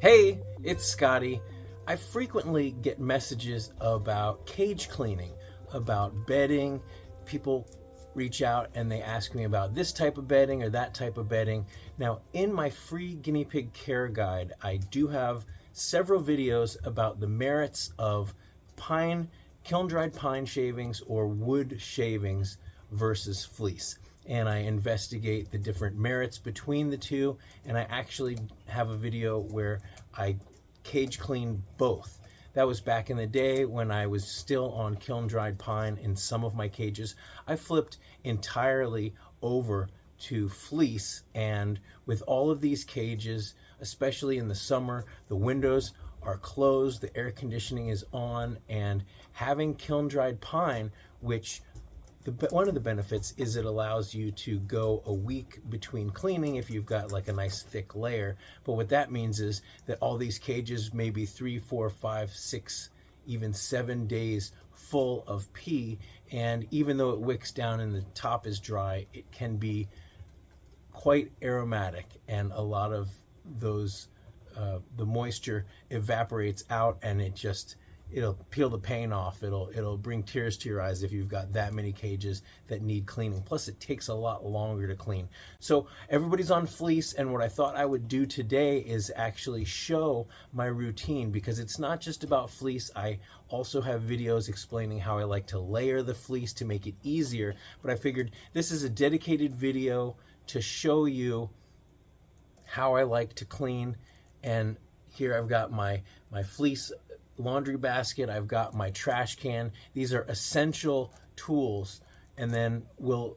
Hey, it's Scotty. I frequently get messages about cage cleaning, about bedding. People reach out and they ask me about this type of bedding or that type of bedding. Now, in my free guinea pig care guide, I do have several videos about the merits of pine, kiln-dried pine shavings or wood shavings versus fleece. And I investigate the different merits between the two, and I actually have a video where I cage clean both. That was back in the day when I was still on kiln-dried pine in some of my cages. I flipped entirely over to fleece, and with all of these cages, especially in the summer, the windows are closed, the air conditioning is on, and having kiln-dried pine, which one of the benefits is it allows you to go a week between cleaning if you've got like a nice thick layer. But what that means is that all these cages may be 3, 4, 5, 6, even 7 days full of pee, and even though it wicks down and the top is dry, it can be quite aromatic, and a lot of those the moisture evaporates out, and it'll peel the paint off. It'll bring tears to your eyes if you've got that many cages that need cleaning. Plus, it takes a lot longer to clean. So everybody's on fleece, and what I thought I would do today is actually show my routine, because it's not just about fleece. I also have videos explaining how I like to layer the fleece to make it easier, but I figured this is a dedicated video to show you how I like to clean. And here I've got my fleece laundry basket, I've got my trash can. These are essential tools. And then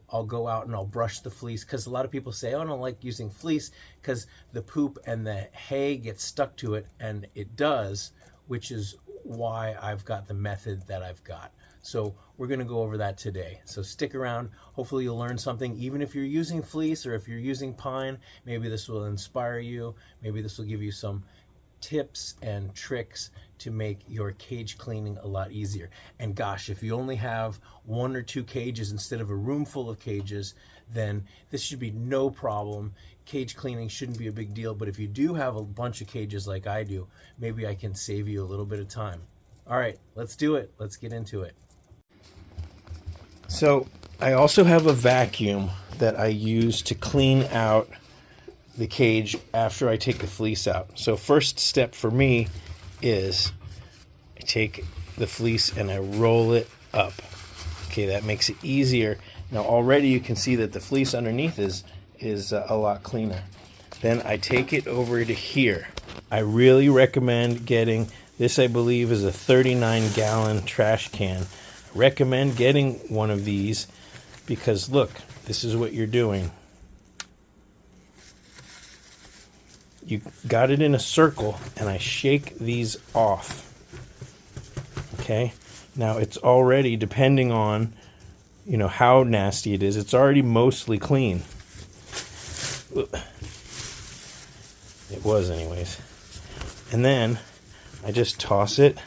I'll go out and I'll brush the fleece, because a lot of people say, oh, I don't like using fleece because the poop and the hay gets stuck to it, and it does, which is why I've got the method that I've got. So we're going to go over that today. So stick around. Hopefully you'll learn something. Even if you're using fleece or if you're using pine, maybe this will inspire you. Maybe this will give you some tips and tricks to make your cage cleaning a lot easier. And gosh, if you only have 1 or 2 cages instead of a room full of cages, then this should be no problem. Cage cleaning shouldn't be a big deal, but if you do have a bunch of cages like I do, maybe I can save you a little bit of time. All right, let's do it. Let's get into it. So I also have a vacuum that I use to clean out the cage after I take the fleece out. So first step for me is I take the fleece and I roll it up. Okay, that makes it easier. Now already you can see that the fleece underneath is a lot cleaner. Then I take it over to here. I really recommend getting this. I believe is a 39-gallon trash can. Recommend getting one of these because look, this is what you're doing. You got it in a circle, and I shake these off. Okay, now it's already, depending on how nasty it is, it's already mostly clean. It was anyways. And then I just toss it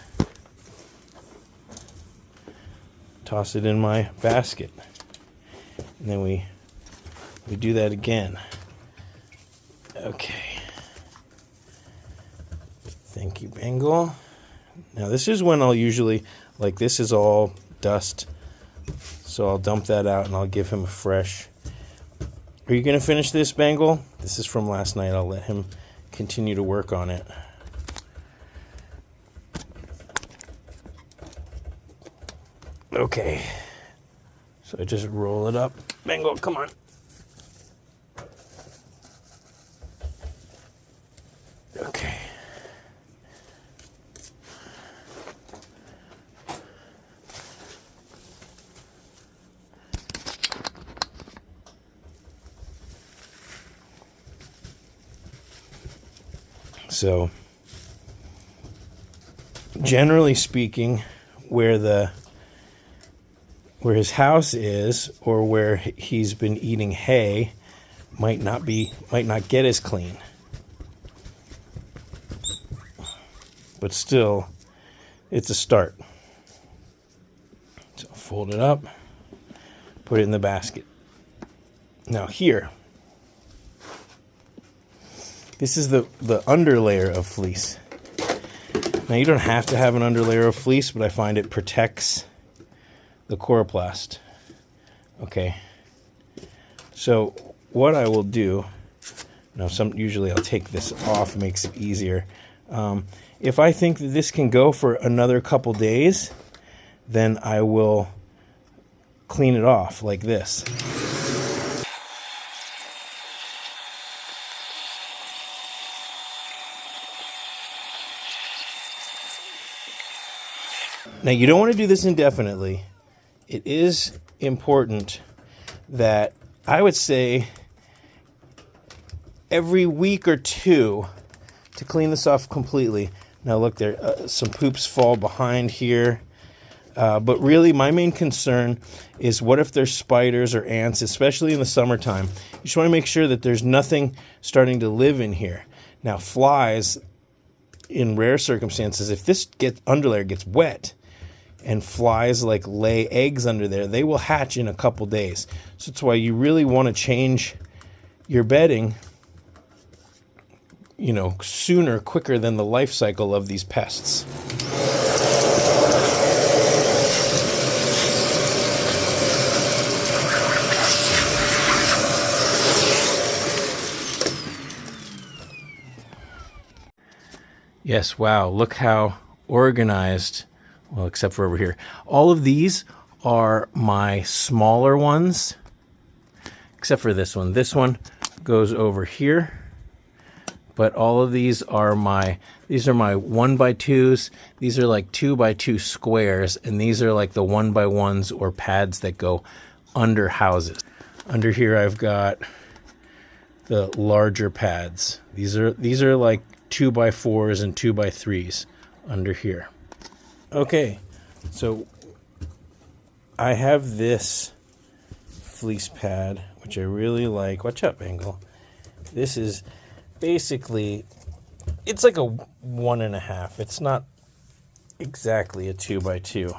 in my basket, and then we do that again. Okay, thank you, Bengal. Now this is when I'll usually, like, this is all dust, so I'll dump that out and I'll give him a fresh. Are you gonna finish this, Bengal? This is from last night. I'll let him continue to work on it. Okay, so I just roll it up. Bengal, come on. Okay. So, generally speaking, where his house is, or where he's been eating hay, might not get as clean. But still, it's a start. So fold it up, put it in the basket. Now here, This is the underlayer of fleece. Now, you don't have to have an underlayer of fleece, but I find it protects the coroplast. Okay. So what I will do, usually I'll take this off, makes it easier. If I think that this can go for another couple days, then I will clean it off like this. Now, you don't want to do this indefinitely. It is important that, I would say, every week or two to clean this off completely. Now look, there some poops fall behind here. But really, my main concern is what if there's spiders or ants, especially in the summertime. You just want to make sure that there's nothing starting to live in here. Now, flies, in rare circumstances, if this underlayer gets wet and flies like lay eggs under there, they will hatch in a couple days. So that's why you really want to change your bedding, sooner, quicker than the life cycle of these pests. Yes, wow, look how organized, well, except for over here. All of these are my smaller ones, except for this one. This one goes over here, but all of these are my 1x2s. These are like 2x2 squares, and these are like the 1x1s or pads that go under houses. Under here I've got the larger pads. These are like 2x4s and 2x3s under here. Okay, so I have this fleece pad, which I really like. Watch out, Bengal. This is basically, it's like a 1.5. It's not exactly a 2x2.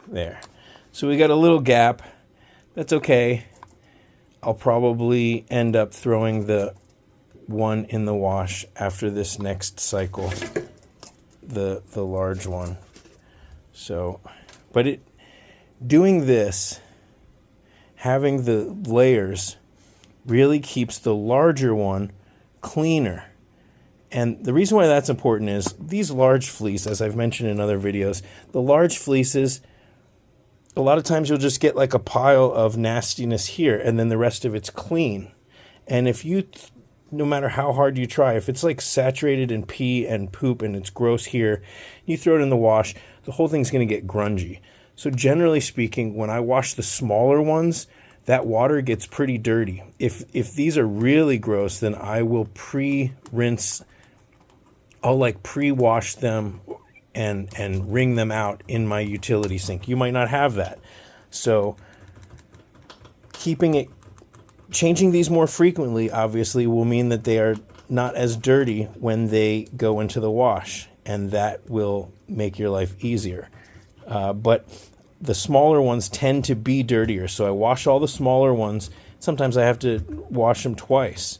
There. So we got a little gap. That's okay. I'll probably end up throwing the one in the wash after this next cycle, the large one. So, but doing this, having the layers, really keeps the larger one cleaner. And the reason why that's important is these large fleece, as I've mentioned in other videos, the large fleeces, a lot of times you'll just get like a pile of nastiness here and then the rest of it's clean. And if you, no matter how hard you try, if it's like saturated in pee and poop and it's gross here, you throw it in the wash, the whole thing's going to get grungy. So generally speaking, when I wash the smaller ones, that water gets pretty dirty. If these are really gross, then I will pre-rinse, I'll like pre-wash them and wring them out in my utility sink. You might not have that. So changing these more frequently, obviously, will mean that they are not as dirty when they go into the wash, and that will make your life easier. But the smaller ones tend to be dirtier, so I wash all the smaller ones. Sometimes I have to wash them twice.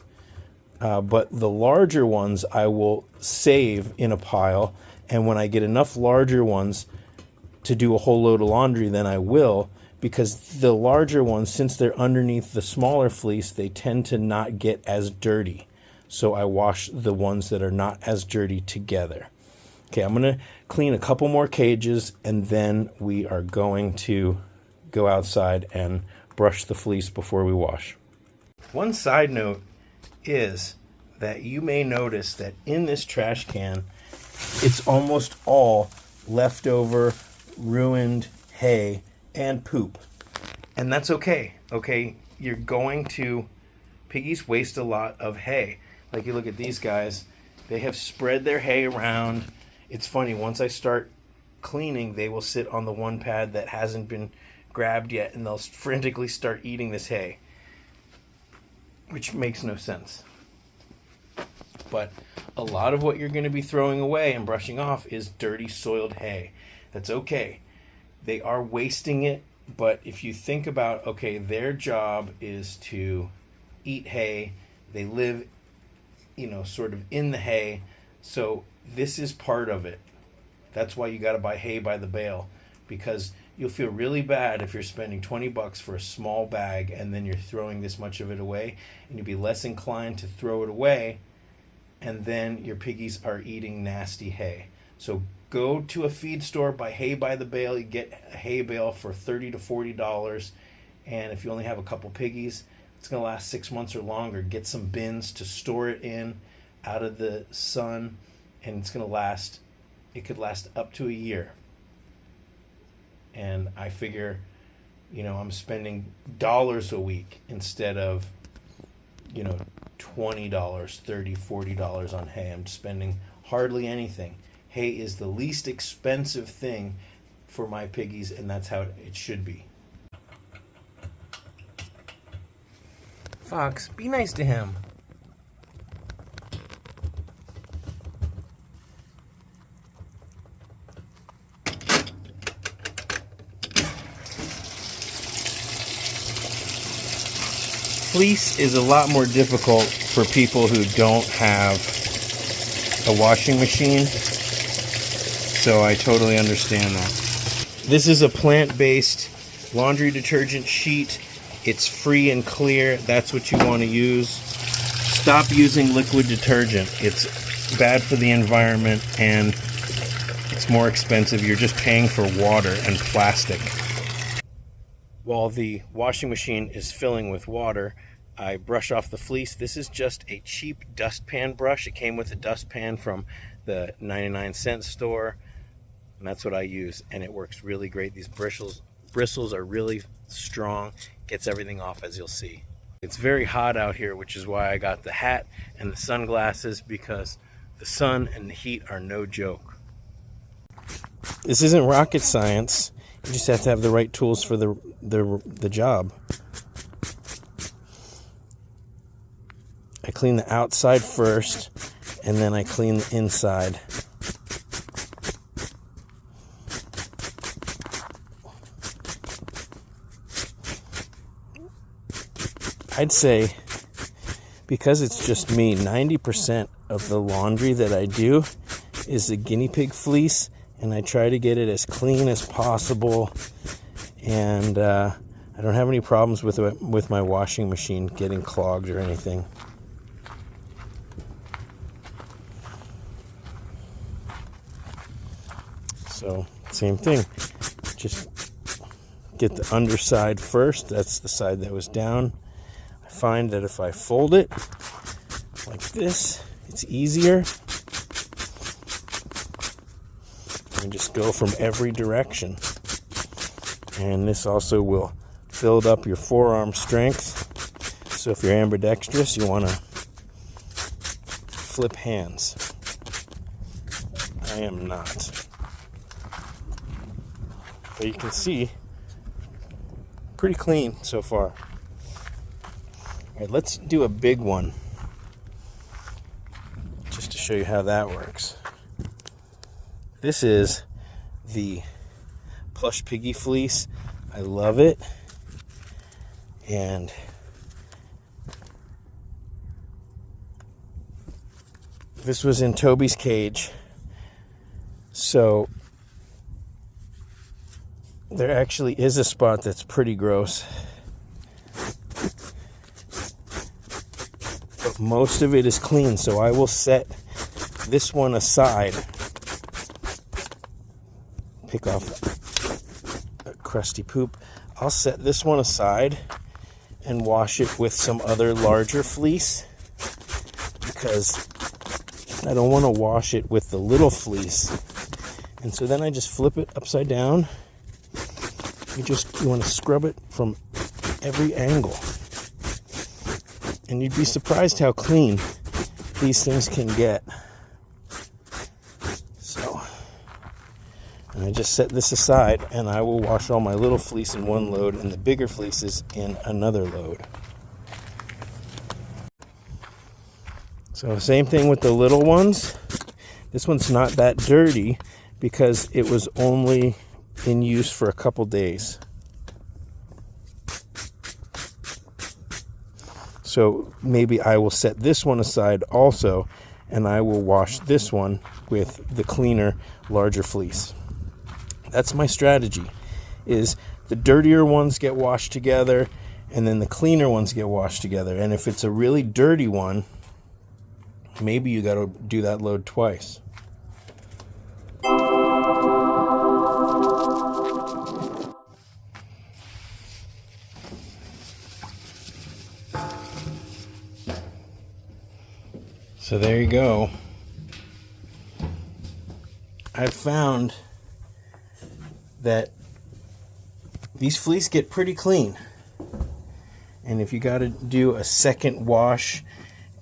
But the larger ones I will save in a pile, and when I get enough larger ones to do a whole load of laundry, then I will, because the larger ones, since they're underneath the smaller fleece, they tend to not get as dirty. So I wash the ones that are not as dirty together. Okay, I'm going to clean a couple more cages, and then we are going to go outside and brush the fleece before we wash. One side note is that you may notice that in this trash can, it's almost all leftover, ruined hay and poop. And that's okay, okay? You're going to, piggies waste a lot of hay. Like you look at these guys, they have spread their hay around. It's funny, once I start cleaning, they will sit on the one pad that hasn't been grabbed yet, and they'll frantically start eating this hay, which makes no sense. But a lot of what you're going to be throwing away and brushing off is dirty, soiled hay. That's okay. They are wasting it, but if you think about, okay, their job is to eat hay. They live, sort of in the hay. So this is part of it. That's why you got to buy hay by the bale, because you'll feel really bad if you're spending $20 for a small bag and then you're throwing this much of it away, and you'll be less inclined to throw it away, and then your piggies are eating nasty hay. So go to a feed store, buy hay by the bale. You get a hay bale for $30 to $40, and if you only have a couple piggies, it's going to last 6 months or longer. Get some bins to store it in out of the sun, and it's going to last. It could last up to a year. And I figure, I'm spending dollars a week instead of, $20, $30, $40 on hay. I'm spending hardly anything. Hay is the least expensive thing for my piggies, and that's how it should be. Fox, be nice to him. Fleece is a lot more difficult for people who don't have a washing machine, so I totally understand that. This is a plant-based laundry detergent sheet. It's free and clear. That's what you want to use. Stop using liquid detergent. It's bad for the environment and it's more expensive. You're just paying for water and plastic. While the washing machine is filling with water, I brush off the fleece. This is just a cheap dustpan brush. It came with a dustpan from the 99-cent store, and that's what I use, and it works really great. These bristles are really strong, gets everything off, as you'll see. It's very hot out here, which is why I got the hat and the sunglasses, because the sun and the heat are no joke. This isn't rocket science. You just have to have the right tools for the job. I clean the outside first, and then I clean the inside. I'd say, because it's just me, 90% of the laundry that I do is the guinea pig fleece, and I try to get it as clean as possible, and I don't have any problems with my washing machine getting clogged or anything. So, same thing. Just get the underside first. That's the side that was down. I find that if I fold it like this, it's easier. And just go from every direction. And this also will build up your forearm strength. So if you're ambidextrous, you want to flip hands. I am not. But you can see, pretty clean so far. All right, let's do a big one, just to show you how that works. This is the plush piggy fleece. I love it. And this was in Toby's cage. So there actually is a spot that's pretty gross. But most of it is clean, so I will set this one aside. Pick off a crusty poop. I'll set this one aside and wash it with some other larger fleece, because I don't want to wash it with the little fleece. And so then I just flip it upside down. You want to scrub it from every angle. And you'd be surprised how clean these things can get. So, and I just set this aside, and I will wash all my little fleece in one load and the bigger fleeces in another load. So same thing with the little ones. This one's not that dirty, because it was only in use for a couple days. So maybe I will set this one aside also, and I will wash this one with the cleaner, larger fleece. That's my strategy, is the dirtier ones get washed together, and then the cleaner ones get washed together. And if it's a really dirty one, maybe you got to do that load twice. So there you go. I've found that these fleece get pretty clean. And if you got to do a second wash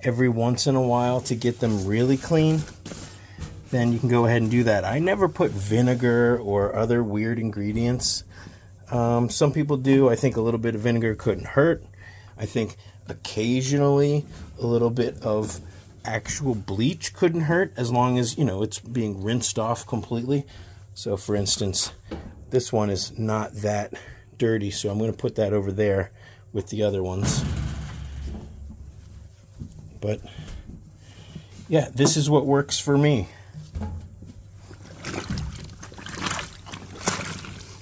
every once in a while to get them really clean, then you can go ahead and do that. I never put vinegar or other weird ingredients. Some people do. I think a little bit of vinegar couldn't hurt. I think occasionally a little bit of actual bleach couldn't hurt, as long as, you know, it's being rinsed off completely. So for instance, this one is not that dirty, so I'm going to put that over there with the other ones. But yeah, this is what works for me.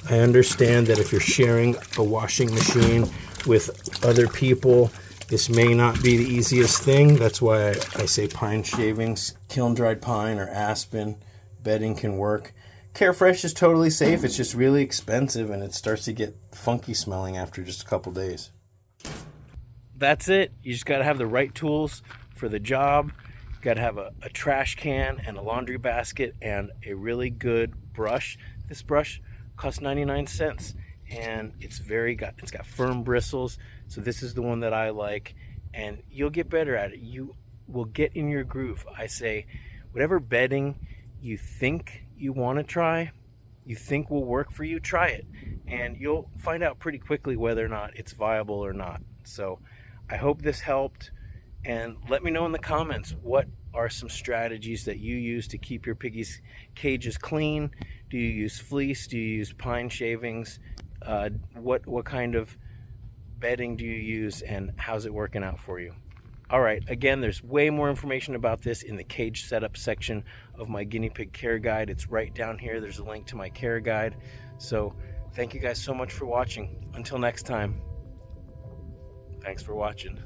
I understand that if you're sharing a washing machine with other people, this may not be the easiest thing. That's why I say pine shavings, kiln-dried pine or aspen bedding can work. Carefresh is totally safe. It's just really expensive, and it starts to get funky smelling after just a couple days. That's it. You just got to have the right tools for the job. You got to have a trash can and a laundry basket and a really good brush. This brush costs 99 cents. And it's got firm bristles, so this is the one that I like, and you'll get better at it. You will get in your groove. I say, whatever bedding you think you want to try, you think will work for you, try it, and you'll find out pretty quickly whether or not it's viable or not. So I hope this helped, and let me know in the comments what are some strategies that you use to keep your piggies' cages clean. Do you use fleece? Do you use pine shavings? What kind of bedding do you use, and how's it working out for you? All right, again, there's way more information about this in the cage setup section of my guinea pig care guide. It's right down here. There's a link to my care guide. So thank you guys so much for watching. Until next time, thanks for watching.